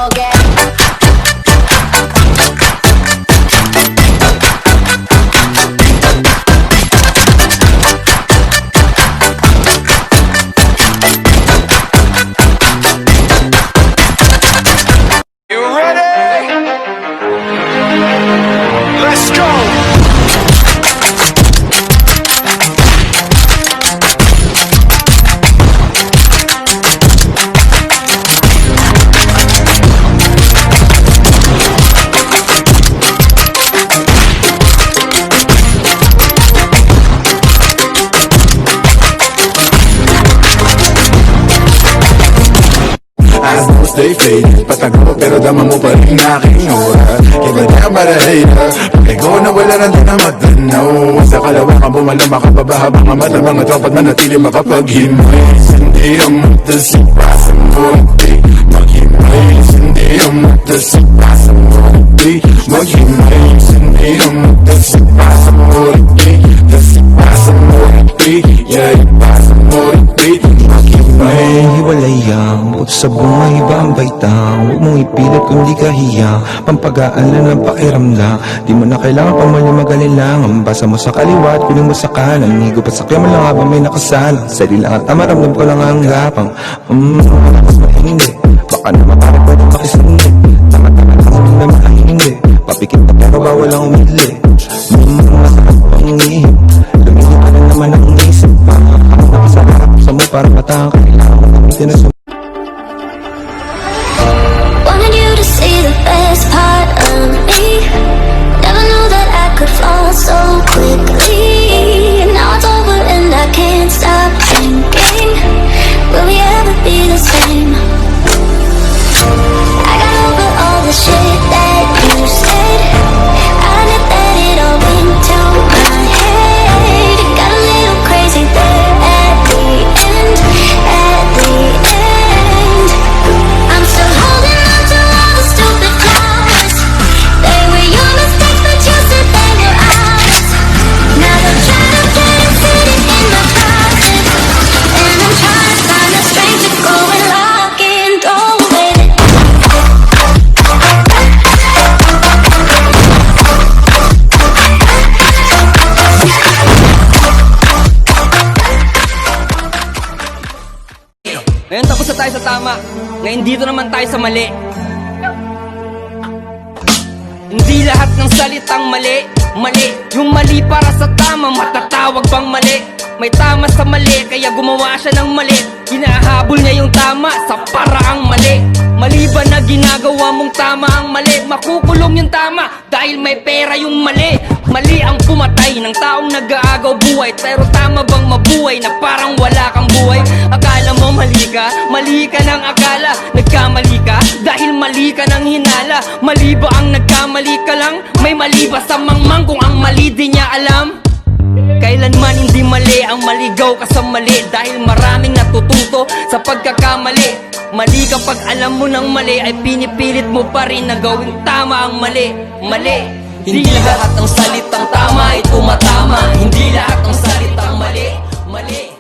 forget. Stay faded, patago pero dama mo pa rin aking aura. Iba na ang barahira, pag-ego na wala na din na matanaw. Sa kalawakan bumalama ka pa ba habang ang mata mga tropa't manatili makapaghimay. Hindi ang mata si pasa mo, di maghimay. Hindi ang mata si pasa mo, di maghimay. Hindi ang mata si pasa mo, di pasa mo, di yeah, pasa mo, di maghimay. Hiwalay ang buto sa bunga, iba ang baitang. Huwag mong ipilit kung di ka hiyang. Pampagaalan ng pakiramdam. Di mo na kailangan pa mali mag-alilangan. Basa mo sa kaliwa at kuling mo sa kanan. Higop at sakya mo lang habang may nakasalang. Sarili lang at tamaramdam ko lang ang gapang. Mas mahindi. Baka naman parang pwede makisindi. Tama-tama lang hindi na makahindi. Papikit na pero bawal ang umili. Masarap pang ihip. Lumili ka na naman ang isip. Ang nakasarap sa mo para matang kailangan mo gamitin na sa wanted you to see the best part of me. Never knew that I could fall so quickly. Now it's over and I can't stop thinking, will we ever be the same? I got over all the shit that you said. I admit that it all went to my head. Got a little crazy there at the end. At the end, I'm still holding on to all the stupid lies. They were your mistakes, but you said they were ours. Now they're trying to get it sitting in my closet, and I'm trying to find the strength to go and lock and go with it. Ngayon tapos na tayo sa tama. Ngayon dito naman tayo sa mali. Hindi lahat ng salitang mali. Mali, yung mali para sa tama, matatawag bang mali? May tama sa mali, kaya gumawa siya ng mali. Hinahabol niya yung tama sa paraang mali. Mali ba na ginagawa mong tama ang mali? Makukulong yung tama dahil may pera yung mali. Mali ang pumatay ng taong nag-aagaw buhay. Pero tama bang mabuhay na parang wala kang buhay? Akala mo mali ka ng akala. Nagkamali ka dahil mali ka ng hinala. Mali ba ang nagkamali ka lang? May mali ba sa mangmang kung ang mali di niya alam? Kailanman hindi mali ang maligaw ka sa mali. Dahil maraming natututo sa pagkakamali. Mali kapag alam mo ng mali ay pinipilit mo pa rin na gawing tama ang mali. Mali, hindi lahat ng salitang tama ay tumatama. Hindi lahat ng salitang mali. Mali.